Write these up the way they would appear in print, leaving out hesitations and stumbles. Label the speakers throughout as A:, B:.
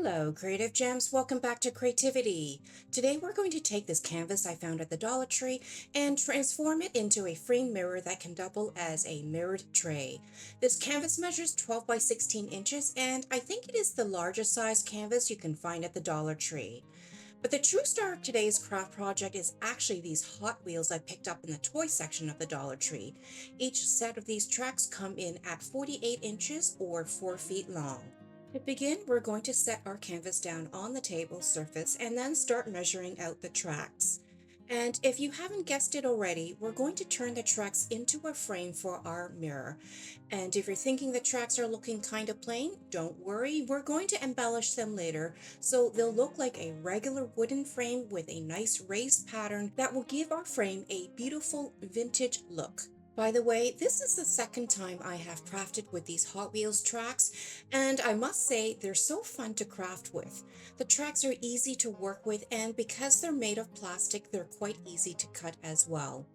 A: Hello, Creative Gems. Welcome back to Creativity. Today we're going to take this canvas I found at the Dollar Tree and transform it into a frame mirror that can double as a mirrored tray. This canvas measures 12 by 16 inches and I think it is the largest size canvas you can find at the Dollar Tree. But the true star of today's craft project is actually these Hot Wheels I picked up in the toy section of the Dollar Tree. Each set of these tracks come in at 48 inches or 4 feet long. To begin, we're going to set our canvas down on the table surface and then start measuring out the tracks. And if you haven't guessed it already, we're going to turn the tracks into a frame for our mirror. And if you're thinking the tracks are looking kind of plain, don't worry, we're going to embellish them later so they'll look like a regular wooden frame with a nice raised pattern that will give our frame a beautiful vintage look. By the way, this is the second time I have crafted with these Hot Wheels tracks, and I must say they're so fun to craft with. The tracks are easy to work with, and because they're made of plastic, they're quite easy to cut as well.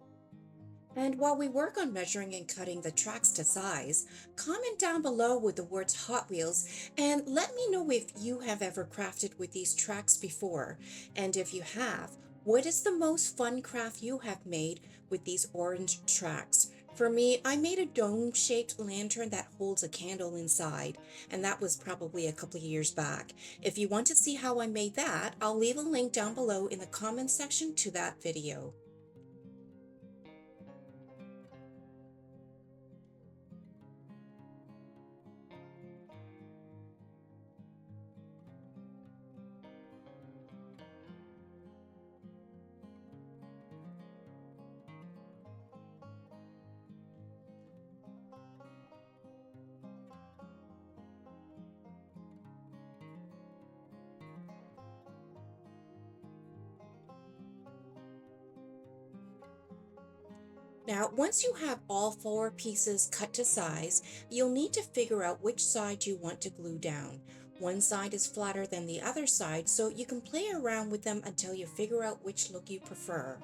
A: And while we work on measuring and cutting the tracks to size, comment down below with the words Hot Wheels and let me know if you have ever crafted with these tracks before. And if you have, what is the most fun craft you have made with these orange tracks? For me, I made a dome-shaped lantern that holds a candle inside, and that was probably a couple of years back. If you want to see how I made that, I'll leave a link down below in the comments section to that video. Now, once you have all four pieces cut to size, you'll need to figure out which side you want to glue down. One side is flatter than the other side, so you can play around with them until you figure out which look you prefer.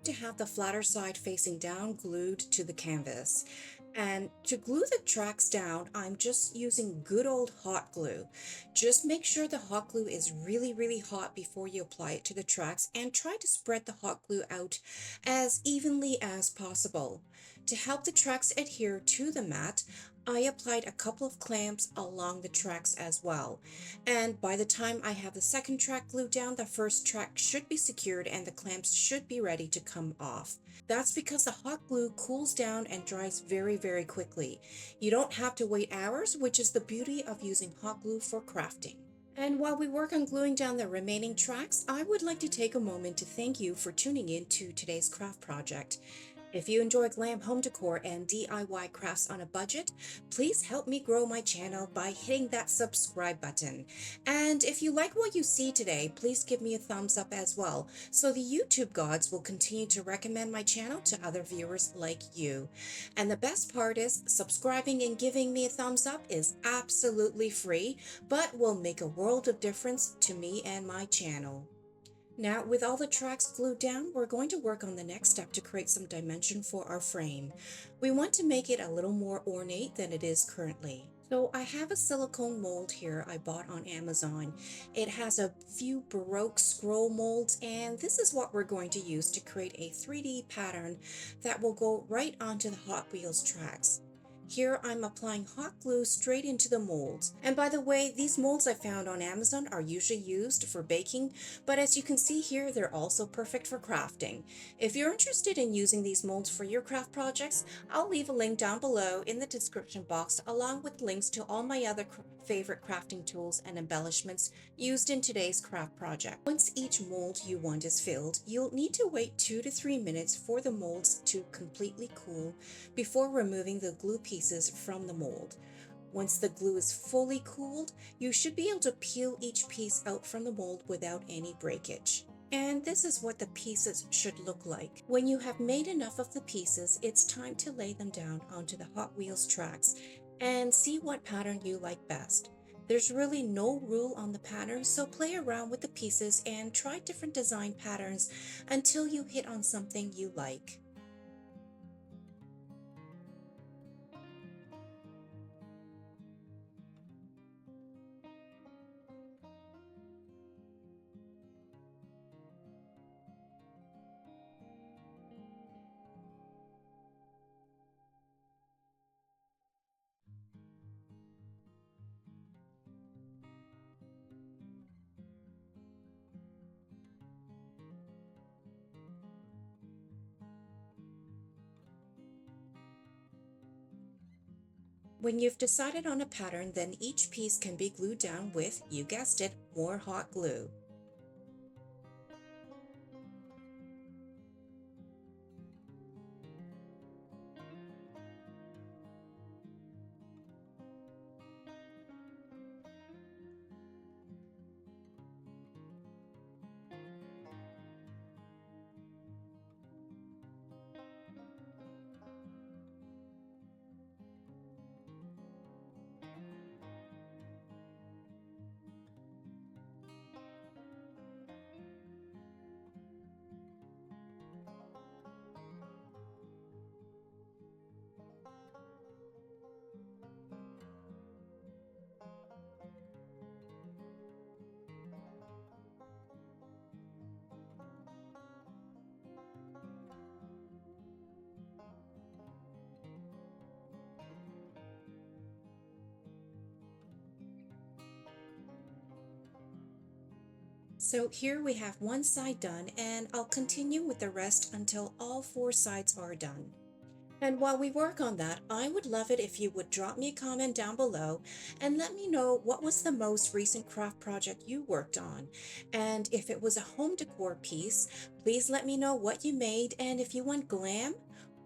A: To have the flatter side facing down glued to the canvas. And to glue the tracks down, I'm just using good old hot glue. Just make sure the hot glue is really hot before you apply it to the tracks and try to spread the hot glue out as evenly as possible. To help the tracks adhere to the mat, I applied a couple of clamps along the tracks as well. And by the time I have the second track glued down, the first track should be secured and the clamps should be ready to come off. That's because the hot glue cools down and dries very quickly. You don't have to wait hours, which is the beauty of using hot glue for crafting. And while we work on gluing down the remaining tracks, I would like to take a moment to thank you for tuning in to today's craft project. If you enjoy glam home decor and DIY crafts on a budget, please help me grow my channel by hitting that subscribe button. And if you like what you see today, please give me a thumbs up as well, so the YouTube gods will continue to recommend my channel to other viewers like you. And the best part is, subscribing and giving me a thumbs up is absolutely free, but will make a world of difference to me and my channel. Now, with all the tracks glued down, we're going to work on the next step to create some dimension for our frame. We want to make it a little more ornate than it is currently. So I have a silicone mold here I bought on Amazon. It has a few Baroque scroll molds, and this is what we're going to use to create a 3D pattern that will go right onto the Hot Wheels tracks. Here I'm applying hot glue straight into the molds. And by the way, these molds I found on Amazon are usually used for baking, but as you can see here, they're also perfect for crafting. If you're interested in using these molds for your craft projects, I'll leave a link down below in the description box along with links to all my other favorite crafting tools and embellishments used in today's craft project. Once each mold you want is filled, you'll need to wait 2 to 3 minutes for the molds to completely cool before removing the glue pieces from the mold. Once the glue is fully cooled, you should be able to peel each piece out from the mold without any breakage. And this is what the pieces should look like. When you have made enough of the pieces, it's time to lay them down onto the Hot Wheels tracks and see what pattern you like best. There's really no rule on the pattern, so play around with the pieces and try different design patterns until you hit on something you like. When you've decided on a pattern, then each piece can be glued down with, you guessed it, more hot glue. So here we have one side done, and I'll continue with the rest until all four sides are done. And while we work on that, I would love it if you would drop me a comment down below and let me know what was the most recent craft project you worked on. And if it was a home decor piece, please let me know what you made and if you want glam,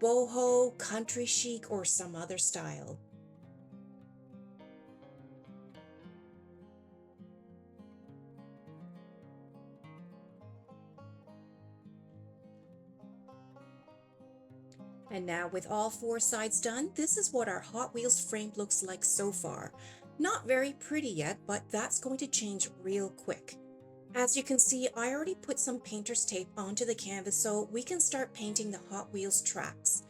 A: boho, country chic, or some other style. And now with all four sides done, this is what our Hot Wheels frame looks like so far. Not very pretty yet, but that's going to change real quick. As you can see, I already put some painter's tape onto the canvas so we can start painting the Hot Wheels tracks.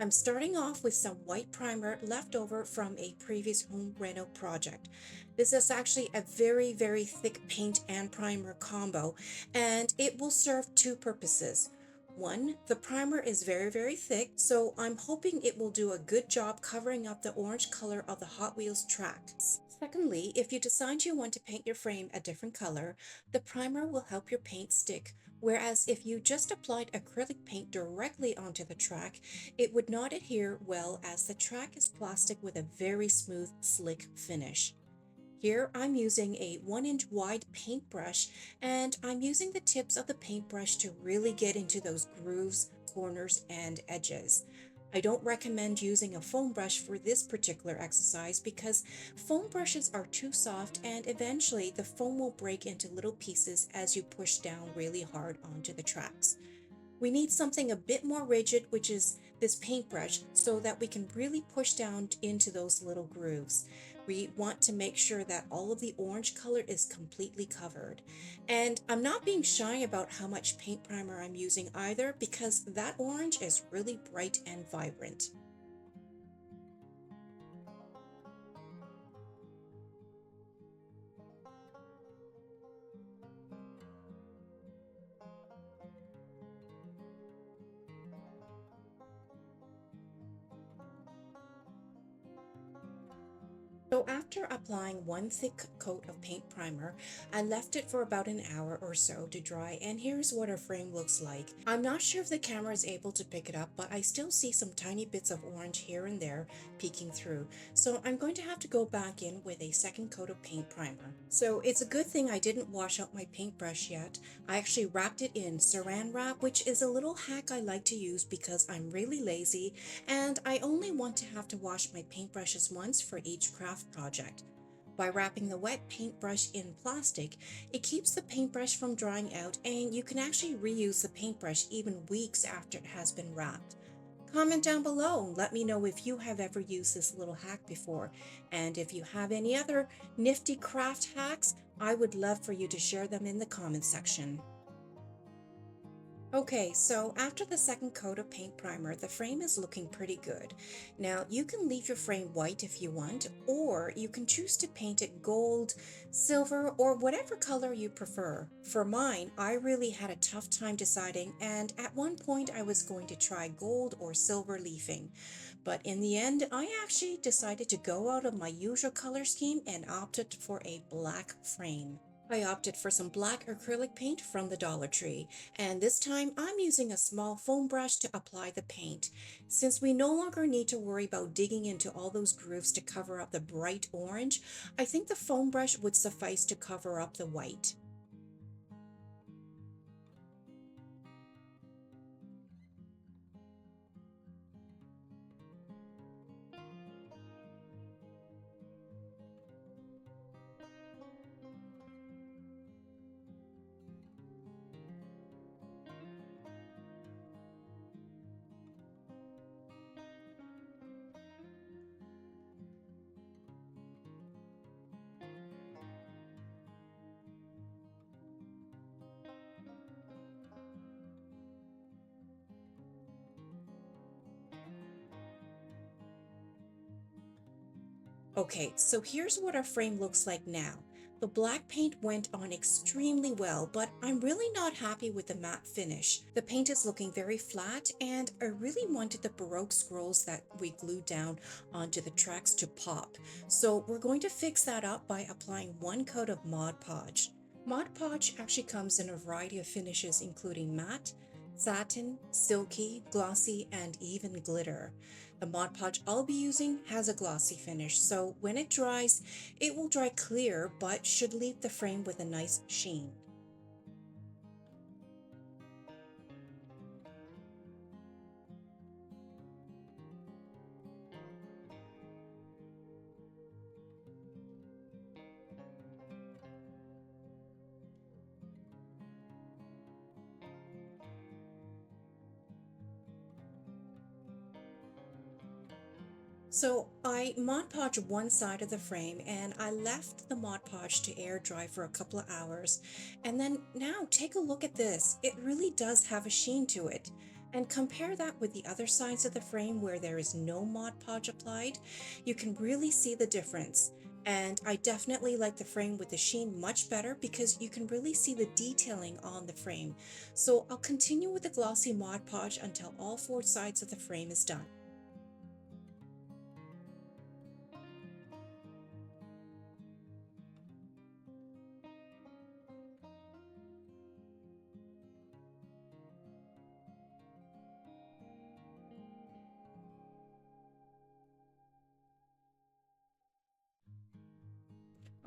A: I'm starting off with some white primer left over from a previous home reno project. This is actually a very thick paint and primer combo, and it will serve two purposes. One, the primer is very thick, so I'm hoping it will do a good job covering up the orange color of the Hot Wheels tracks. Secondly, if you decide you want to paint your frame a different color, the primer will help your paint stick, whereas if you just applied acrylic paint directly onto the track, it would not adhere well as the track is plastic with a very smooth, slick finish. Here I'm using a 1-inch wide paintbrush, and I'm using the tips of the paintbrush to really get into those grooves, corners, and edges. I don't recommend using a foam brush for this particular exercise because foam brushes are too soft and eventually the foam will break into little pieces as you push down really hard onto the tracks. We need something a bit more rigid, which is this paintbrush, so that we can really push down into those little grooves. We want to make sure that all of the orange color is completely covered. And I'm not being shy about how much paint primer I'm using either because that orange is really bright and vibrant. So after applying one thick coat of paint primer, I left it for about an hour or so to dry, and here's what our frame looks like. I'm not sure if the camera is able to pick it up, but I still see some tiny bits of orange here and there peeking through. So I'm going to have to go back in with a second coat of paint primer. So it's a good thing I didn't wash out my paintbrush yet. I actually wrapped it in saran wrap, which is a little hack I like to use because I'm really lazy and I only want to have to wash my paintbrushes once for each craft project. By wrapping the wet paintbrush in plastic, it keeps the paintbrush from drying out and you can actually reuse the paintbrush even weeks after it has been wrapped. Comment down below and let me know if you have ever used this little hack before. And if you have any other nifty craft hacks, I would love for you to share them in the comment section. Okay, so after the second coat of paint primer, the frame is looking pretty good. Now, you can leave your frame white if you want, or you can choose to paint it gold, silver, or whatever color you prefer. For mine, I really had a tough time deciding, and at one point I was going to try gold or silver leafing. But in the end, I actually decided to go out of my usual color scheme and opted for a black frame. I opted for some black acrylic paint from the Dollar Tree, and this time I'm using a small foam brush to apply the paint. Since we no longer need to worry about digging into all those grooves to cover up the bright orange, I think the foam brush would suffice to cover up the white. Okay, so here's what our frame looks like now. The black paint went on extremely well, but I'm really not happy with the matte finish. The paint is looking very flat, and I really wanted the Baroque scrolls that we glued down onto the tracks to pop. So we're going to fix that up by applying one coat of Mod Podge. Mod Podge actually comes in a variety of finishes including matte, satin, silky, glossy, and even glitter. The Mod Podge I'll be using has a glossy finish, so when it dries, it will dry clear but should leave the frame with a nice sheen. So I Mod Podge one side of the frame and I left the Mod Podge to air dry for a couple of hours. And then now take a look at this. It really does have a sheen to it. And compare that with the other sides of the frame where there is no Mod Podge applied. You can really see the difference. And I definitely like the frame with the sheen much better because you can really see the detailing on the frame. So I'll continue with the glossy Mod Podge until all four sides of the frame is done.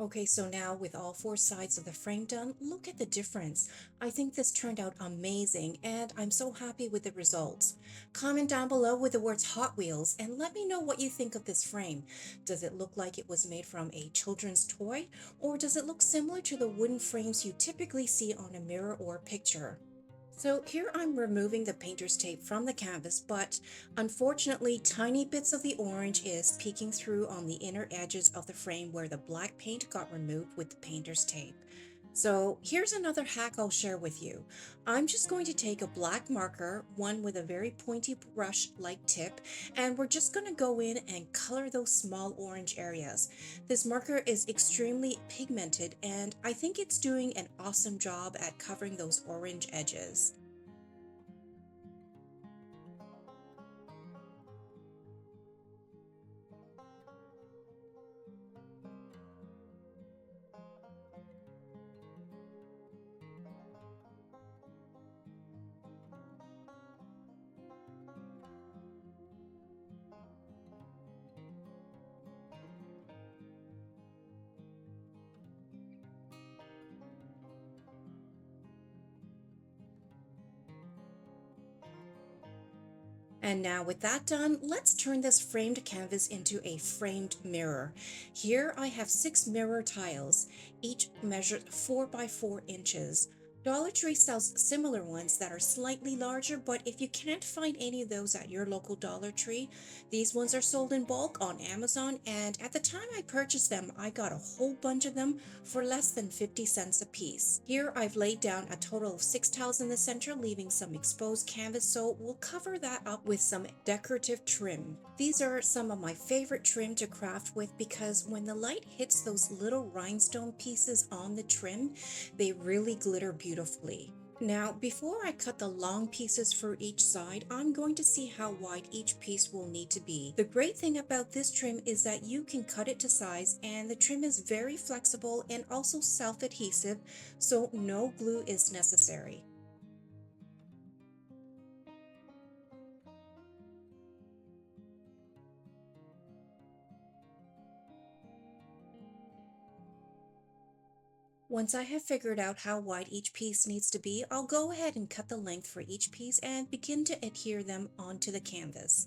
A: Okay, so now with all four sides of the frame done, look at the difference. I think this turned out amazing and I'm so happy with the results. Comment down below with the words Hot Wheels and let me know what you think of this frame. Does it look like it was made from a children's toy or does it look similar to the wooden frames you typically see on a mirror or picture? So here I'm removing the painter's tape from the canvas, but unfortunately tiny bits of the orange is peeking through on the inner edges of the frame where the black paint got removed with the painter's tape. So here's another hack I'll share with you. I'm just going to take a black marker, one with a very pointy brush-like tip, and we're just going to go in and color those small orange areas. This marker is extremely pigmented and I think it's doing an awesome job at covering those orange edges. And now with that done, let's turn this framed canvas into a framed mirror. Here I have 6 mirror tiles, each measured 4 by 4 inches. Dollar Tree sells similar ones that are slightly larger, but if you can't find any of those at your local Dollar Tree, these ones are sold in bulk on Amazon, and at the time I purchased them, I got a whole bunch of them for less than 50 cents a piece. Here I've laid down a total of 6 tiles in the center, leaving some exposed canvas, so we'll cover that up with some decorative trim. These are some of my favorite trim to craft with because when the light hits those little rhinestone pieces on the trim, they really glitter beautifully. Now, before I cut the long pieces for each side, I'm going to see how wide each piece will need to be. The great thing about this trim is that you can cut it to size, and the trim is very flexible and also self-adhesive, so no glue is necessary. Once I have figured out how wide each piece needs to be, I'll go ahead and cut the length for each piece and begin to adhere them onto the canvas.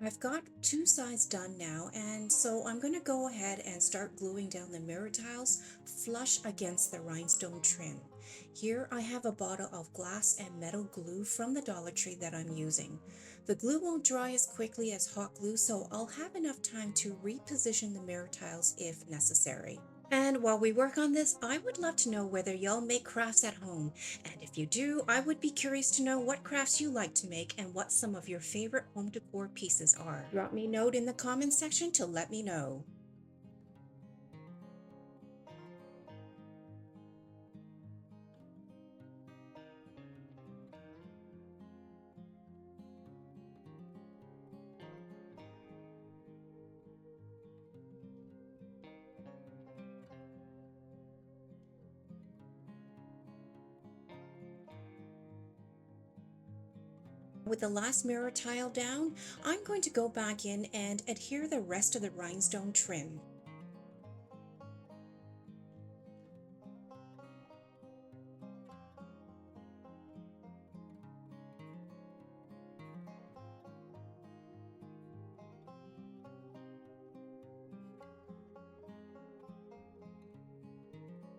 A: I've got two sides done now, and so I'm going to go ahead and start gluing down the mirror tiles flush against the rhinestone trim. Here I have a bottle of glass and metal glue from the Dollar Tree that I'm using. The glue won't dry as quickly as hot glue, so I'll have enough time to reposition the mirror tiles if necessary. And while we work on this, I would love to know whether y'all make crafts at home. And if you do, I would be curious to know what crafts you like to make and what some of your favorite home decor pieces are. Drop me a note in the comments section to let me know. With the last mirror tile down, I'm going to go back in and adhere the rest of the rhinestone trim.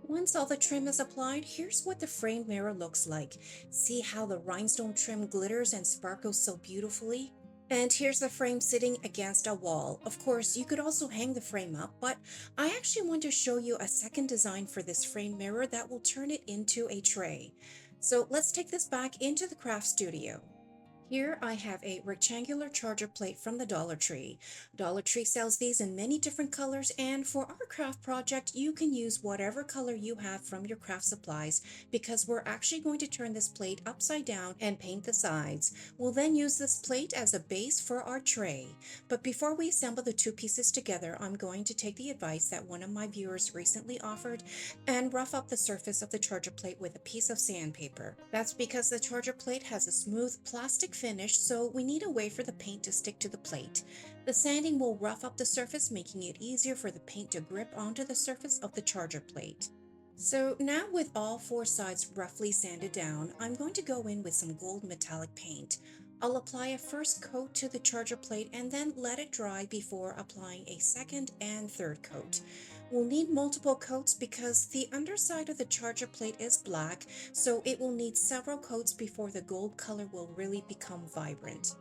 A: Once all the trim is applied, here's what the framed mirror looks like. See how the rhinestone trim glitters and sparkles so beautifully? And here's the frame sitting against a wall. Of course, you could also hang the frame up, but I actually want to show you a second design for this frame mirror that will turn it into a tray. So let's take this back into the craft studio. Here I have a rectangular charger plate from the Dollar Tree. Dollar Tree sells these in many different colors, and for our craft project you can use whatever color you have from your craft supplies, because we're actually going to turn this plate upside down and paint the sides. We'll then use this plate as a base for our tray. But before we assemble the two pieces together, I'm going to take the advice that one of my viewers recently offered and rough up the surface of the charger plate with a piece of sandpaper. That's because the charger plate has a smooth plastic finish, so we need a way for the paint to stick to the plate. The sanding will rough up the surface, making it easier for the paint to grip onto the surface of the charger plate. So now with all four sides roughly sanded down, I'm going to go in with some gold metallic paint. I'll apply a first coat to the charger plate and then let it dry before applying a second and third coat. We'll need multiple coats because the underside of the charger plate is black, so it will need several coats before the gold color will really become vibrant.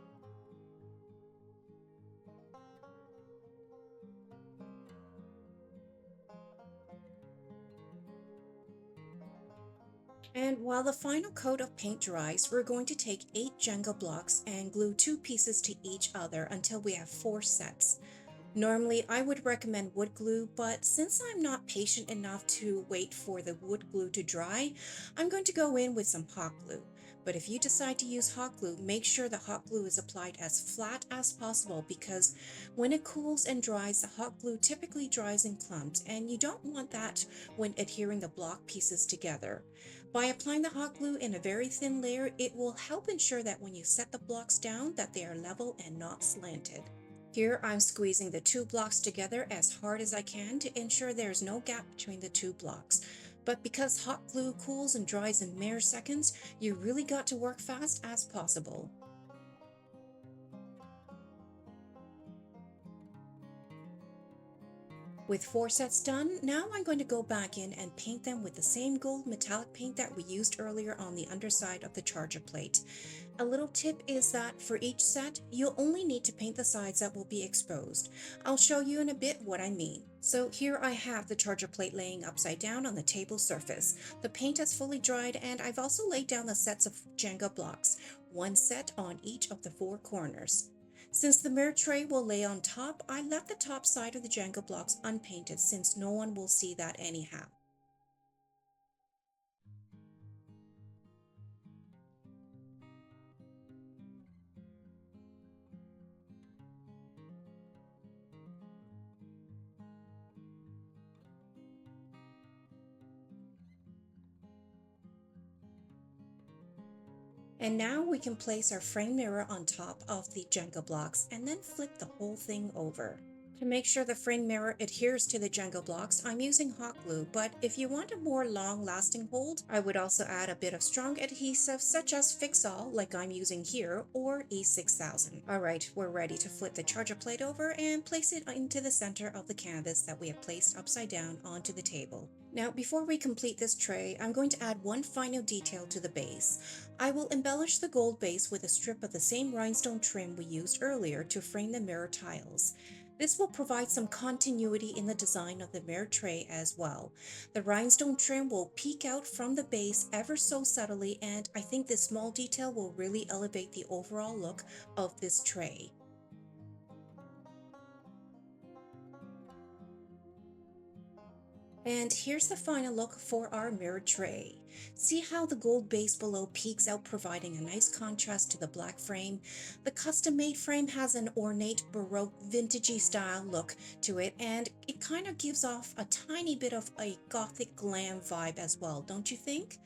A: And while the final coat of paint dries, we're going to take 8 Jenga blocks and glue 2 pieces to each other until we have 4 sets. Normally, I would recommend wood glue, but since I'm not patient enough to wait for the wood glue to dry, I'm going to go in with some hot glue. But if you decide to use hot glue, make sure the hot glue is applied as flat as possible, because when it cools and dries, the hot glue typically dries in clumps, and you don't want that when adhering the block pieces together. By applying the hot glue in a very thin layer, it will help ensure that when you set the blocks down, that they are level and not slanted. Here I'm squeezing the two blocks together as hard as I can to ensure there's no gap between the two blocks. But because hot glue cools and dries in mere seconds, you really got to work fast as possible. With 4 sets done, now I'm going to go back in and paint them with the same gold metallic paint that we used earlier on the underside of the charger plate. A little tip is that for each set, you'll only need to paint the sides that will be exposed. I'll show you in a bit what I mean. So here I have the charger plate laying upside down on the table surface. The paint has fully dried and I've also laid down the sets of Jenga blocks, 1 set on each of the 4 corners. Since the mirror tray will lay on top, I left the top side of the Jenga blocks unpainted since no one will see that anyhow. And now we can place our frame mirror on top of the Jenga blocks and then flip the whole thing over. To make sure the frame mirror adheres to the Jenga blocks, I'm using hot glue, but if you want a more long-lasting hold, I would also add a bit of strong adhesive such as Fix-All like I'm using here or E6000. Alright, we're ready to flip the charger plate over and place it into the center of the canvas that we have placed upside down onto the table. Now, before we complete this tray, I'm going to add one final detail to the base. I will embellish the gold base with a strip of the same rhinestone trim we used earlier to frame the mirror tiles. This will provide some continuity in the design of the mirror tray as well. The rhinestone trim will peek out from the base ever so subtly, and I think this small detail will really elevate the overall look of this tray. And here's the final look for our mirror tray. See how the gold base below peeks out, providing a nice contrast to the black frame? The custom-made frame has an ornate Baroque vintagey style look to it, and it kind of gives off a tiny bit of a gothic glam vibe as well, don't you think?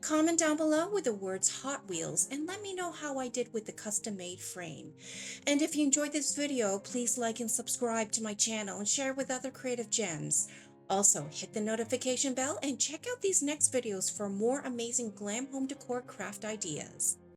A: Comment down below with the words Hot Wheels and let me know how I did with the custom-made frame. And if you enjoyed this video, please like and subscribe to my channel and share with other creative gems. Also, hit the notification bell and check out these next videos for more amazing glam home decor craft ideas.